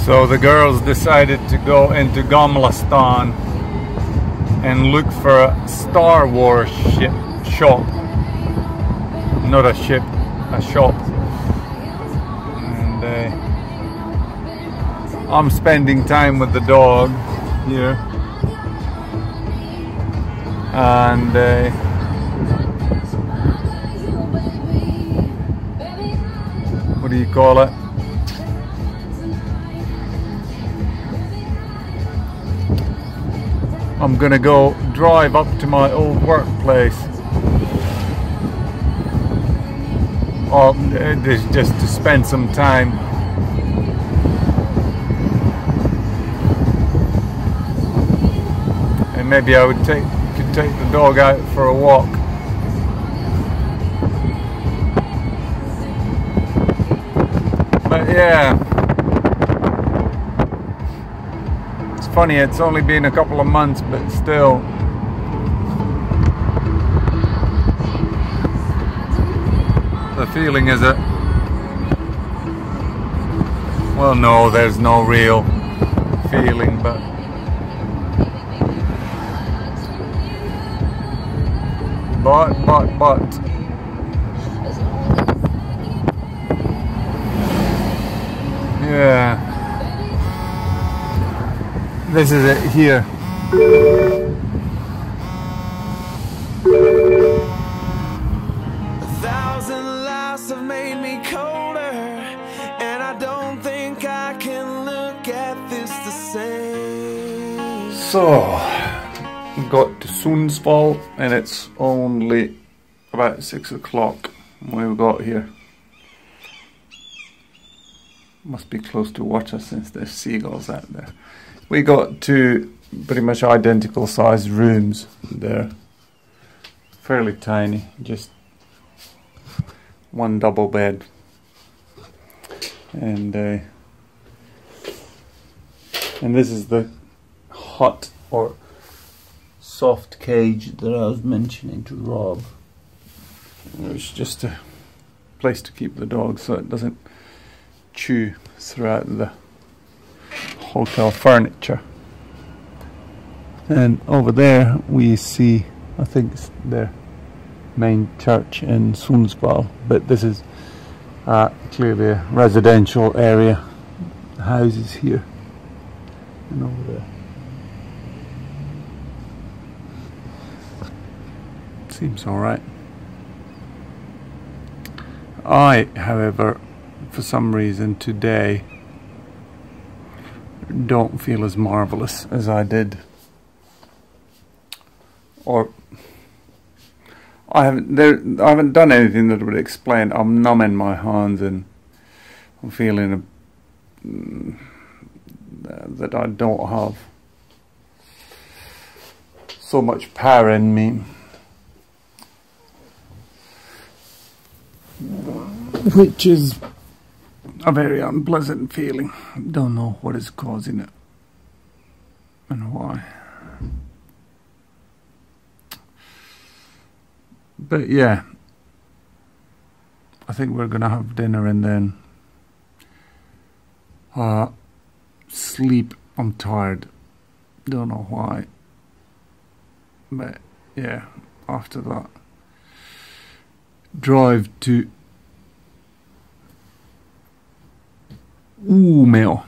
So the girls decided to go into Gamlastan and look for a Star Wars shop. Not a ship, a shop. And I'm spending time with the dog here. And what do you call it? I'm gonna go drive up to my old workplace. Just to spend some time. And maybe I could take the dog out for a walk. But yeah, it's funny, it's only been a couple of months, but still. The feeling is that, well, no, there's no real feeling, but yeah, this is it here. Have made me colder, and I don't think I can look at this the same. So, we got to Sundsvall, and it's only about 6 o'clock when we got here. Must be close to water since there's seagulls out there. We got two pretty much identical sized rooms there. Fairly tiny, just one double bed, and this is the hot or soft cage that I was mentioning to Rob. It's just a place to keep the dog so it doesn't chew throughout the hotel furniture. And over there we see, I think it's their main church in Sundsvall, but this is clearly a residential area. Houses here and over there. Seems alright. I, however, for some reason today don't feel as marvellous as I did. Or I haven't done anything that would explain. I'm numb in my hands and I'm feeling that I don't have so much power in me, which is a very unpleasant feeling. Don't know what is causing it and why. But yeah, I think we're gonna have dinner and then sleep. I'm tired, don't know why, but yeah, after that drive to Umeå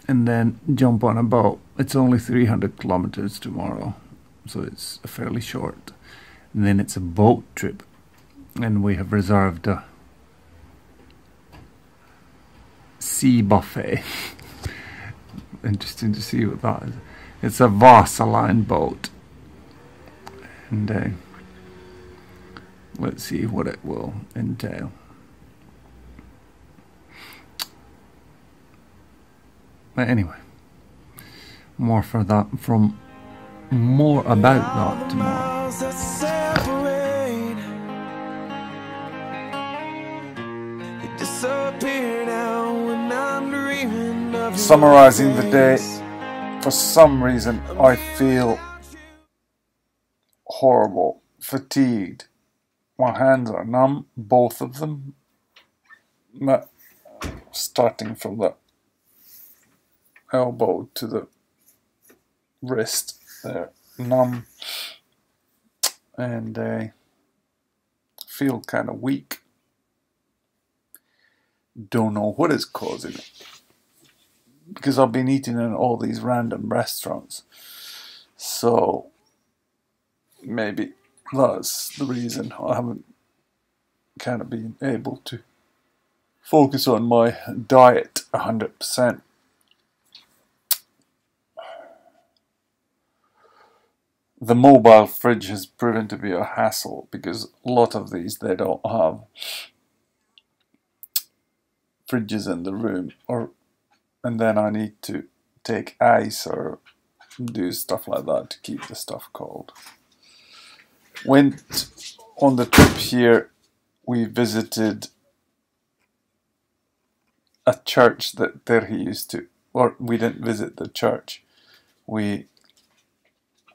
and then jump on a boat. It's only 300 kilometers tomorrow, so it's fairly short. And then it's a boat trip, and we have reserved a sea buffet. Interesting to see what that is. It's a Vaasa line boat, and let's see what it will entail. But anyway, more about that tomorrow. Summarizing the day, for some reason I feel horrible, fatigued. My hands are numb, both of them. But starting from the elbow to the wrist there, numb, and feel kind of weak. Don't know what is causing it, because I've been eating in all these random restaurants, so maybe that's the reason I haven't kind of been able to focus on my diet 100%. The mobile fridge has proven to be a hassle, because a lot of these, they don't have fridges in the room, and then I need to take ice or do stuff like that to keep the stuff cold. Went on the trip here, we visited a church that Terhi used to, or we didn't visit the church, we,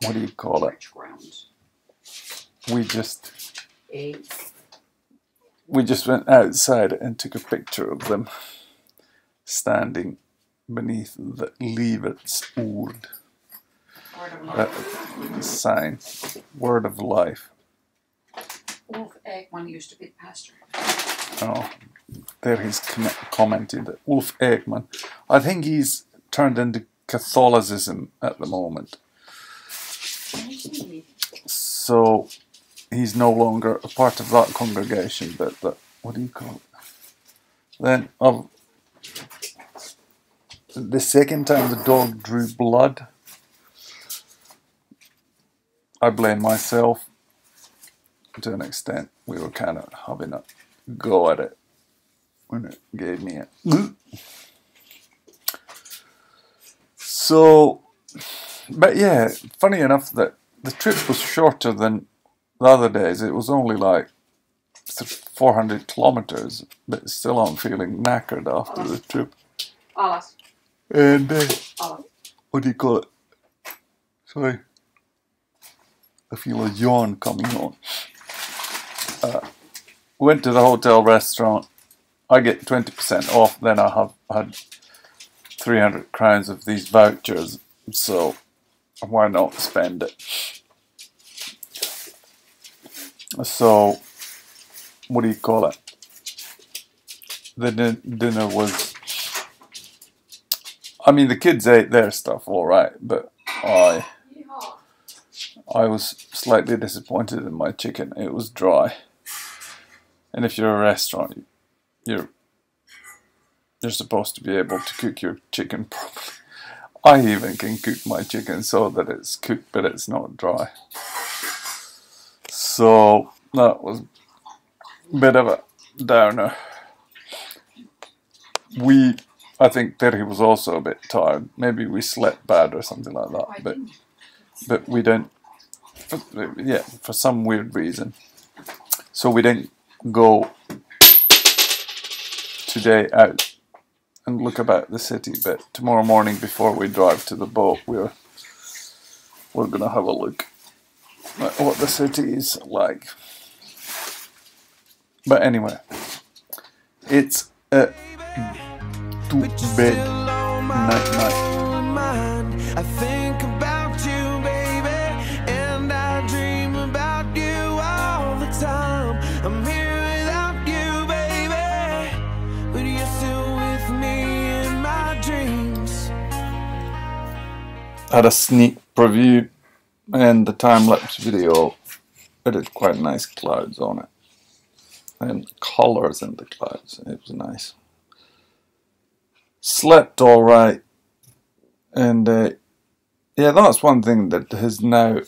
what do you call it? We just went outside and took a picture of them standing beneath the Livets Ord sign, Word of Life. Ulf Ekman used to be pastor. Oh, there he's commented that Ulf Ekman, I think he's turned into Catholicism at the moment. So he's no longer a part of that congregation, but what do you call it? Then the second time the dog drew blood, I blame myself to an extent. We were kind of having a go at it when it gave me a so, but yeah, funny enough that the trip was shorter than the other days. It was only like 400 kilometers, but still I'm feeling knackered after the trip. And what do you call it? Sorry, I feel a yawn coming on. Went to the hotel restaurant. I get 20% off. Then I have had 300 crowns of these vouchers, so why not spend it? So, what do you call it? The dinner was, I mean, the kids ate their stuff all right, but I was slightly disappointed in my chicken. It was dry. And if you're a restaurant, you're supposed to be able to cook your chicken properly. I even can cook my chicken so that it's cooked, but it's not dry. So that was a bit of a downer. I think Terhi was also a bit tired. Maybe we slept bad or something like that. But we didn't. For some weird reason. So we didn't go today out and look about the city. But tomorrow morning, before we drive to the boat, we're gonna have a look at what the city is like. But anyway, it's a to-bed night. I think about you, baby, and I dream about you all the time. I'm here without you, baby, but you're still with me in my dreams. Had a sneak preview and the time-lapse video. It had quite nice clouds on it and colors in the clouds. It was nice. Slept all right, and yeah, that's one thing that has now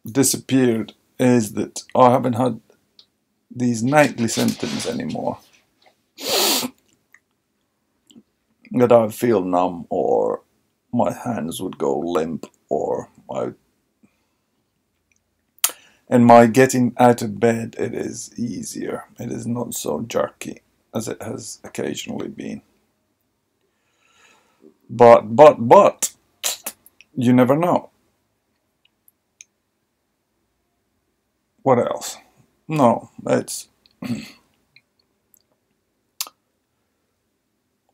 disappeared, is that I haven't had these nightly symptoms anymore. That I feel numb, or my hands would go limp, or and my getting out of bed, it is easier. It is not so jerky as it has occasionally been. But, you never know. What else? No, it's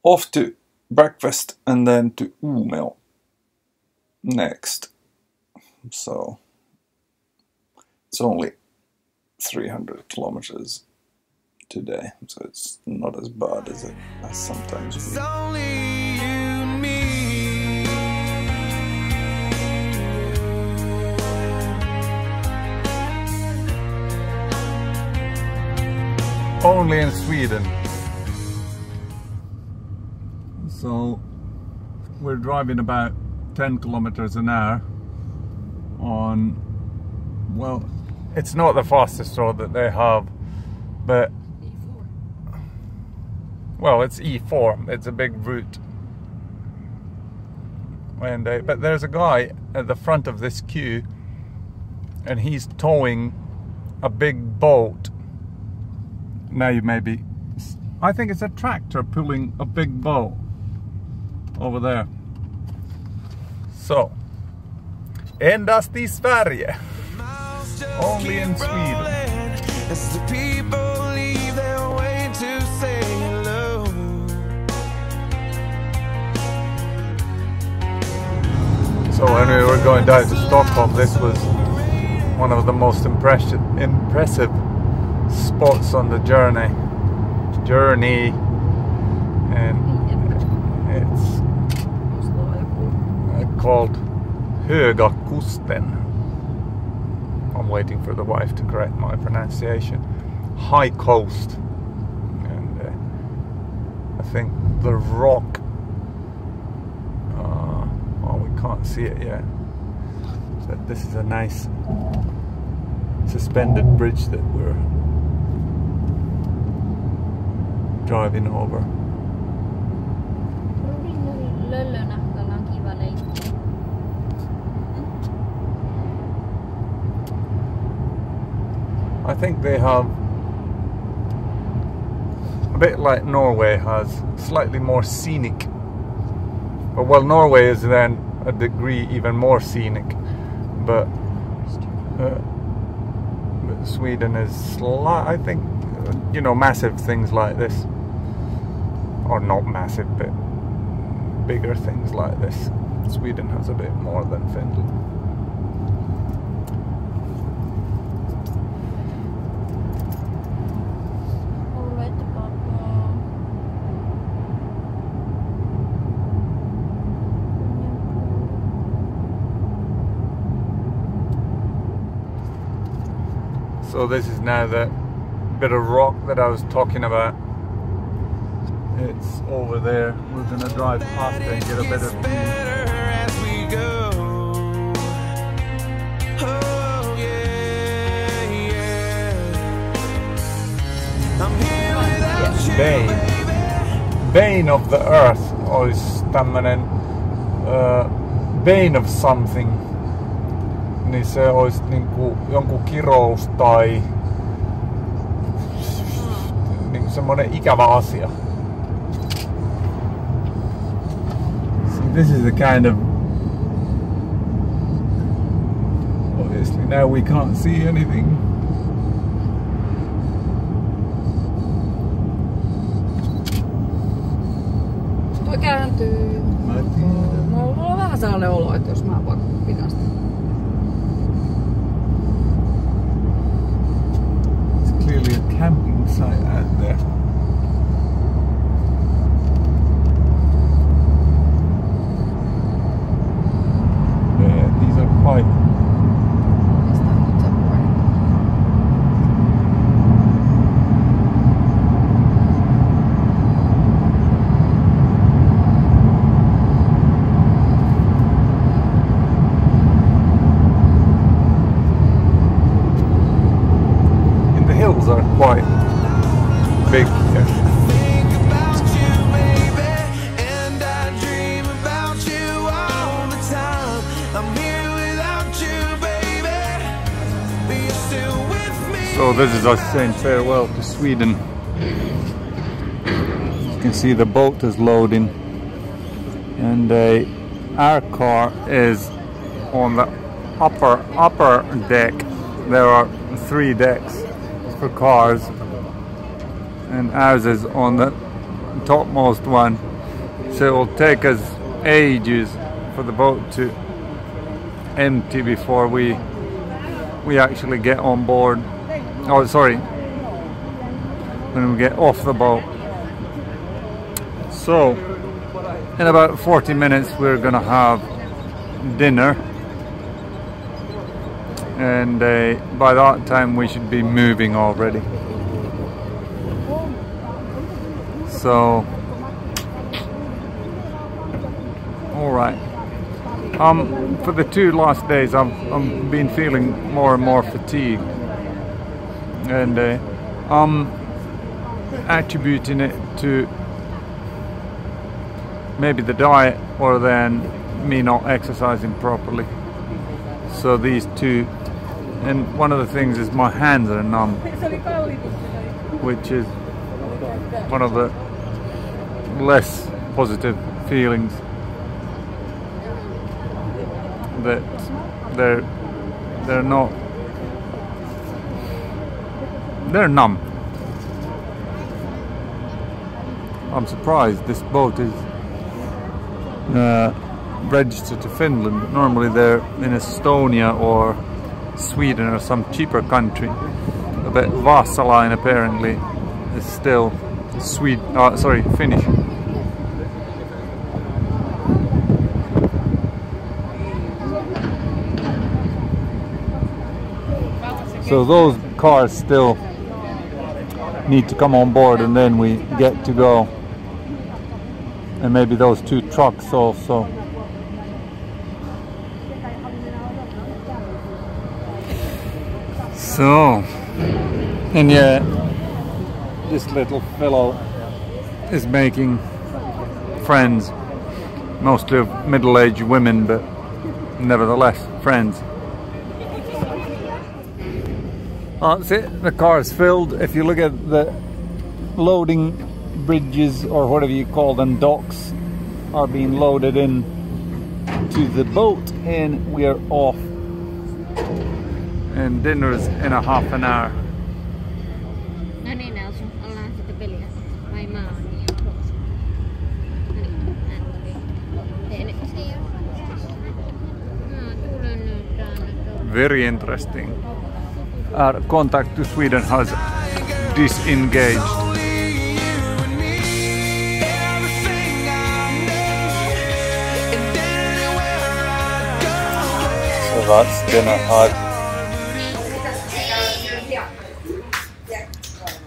off to breakfast and then to Umeå next. So it's only 300 kilometers today, so it's not as bad as sometimes It's we... only you and me. Only in Sweden. So we're driving about 10 kilometers an hour on, well, it's not the fastest road that they have, but well, it's E4. It's a big route, and but there's a guy at the front of this queue, and he's towing a big boat. Now you maybe, I think it's a tractor pulling a big boat over there. So, endast I Sverige, only in Sweden. As the people leave their way to say hello. So when we were going down to Stockholm, this was one of the most impressive spots on the journey, and it's called Höga Kusten. I'm waiting for the wife to correct my pronunciation. High coast, and I think the rock. Well, we can't see it yet, but this is a nice suspended bridge that we're driving over. I think they have, a bit like Norway has, slightly more scenic. Well, Norway is then a degree even more scenic, but Sweden is, I think, you know, massive things like this, or not massive, but bigger things like this. Sweden has a bit more than Finland. So this is now the bit of rock that I was talking about. It's over there. We're gonna drive past it and get a bit of view. As we go. Oh yeah, yeah. I'm here without you, Bane of the earth olisi tämmönen bane of something. Niin se olisi niinku jonkun kirous tai niinku semmoinen ikävä asia. See, this is the kind of, obviously now we can't see anything. Toi kääntyy. Mulla on vähän sellainen olo, että jos mä vaikka pidän sitä. Clearly a camping site out there. Yeah, these are quite... are quite big here. think about you, baby, and I dream about you all the time. I'm here without you, baby, but you're still with me. So this is us saying farewell to Sweden. You can see the boat is loading, and our car is on the upper deck. There are 3 decks for cars, and ours is on the topmost one, So it will take us ages for the boat to empty before we actually get on board. Oh, sorry, when we get off the boat. So in about 40 minutes we're gonna have dinner, and by that time we should be moving already. So all right. For the 2 last days I've been feeling more and more fatigued, and I'm attributing it to maybe the diet, or then me not exercising properly. So these two, and one of the things is my hands are numb, which is one of the less positive feelings, that they're numb. I'm surprised this boat is registered to Finland, but normally they're in Estonia or Sweden or some cheaper country. But Vaasa line apparently is still Finnish. So those cars still need to come on board, and then we get to go. And maybe those 2 trucks also. So, and yeah, this little fellow is making friends, mostly of middle-aged women, but nevertheless friends. That's it, the car is filled. If you look at the loading bridges, or whatever you call them, docks, are being loaded in to the boat, and we are off. And dinner's in a half an hour. No niin, Nelson, ollaan sitten peliä. Vai maa niin on Very interesting. Our contact to Sweden has disengaged. So that's dinner. Had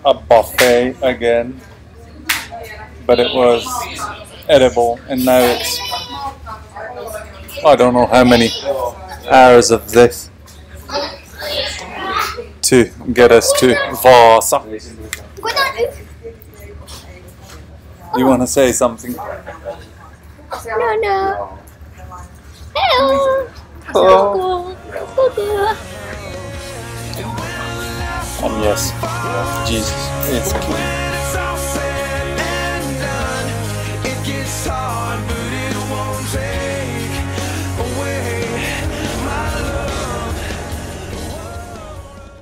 a buffet again, but it was edible, and now it's, I don't know how many hours of this to get us to Vaasa. You want to say something? No. Hello. And yes, Jesus is king.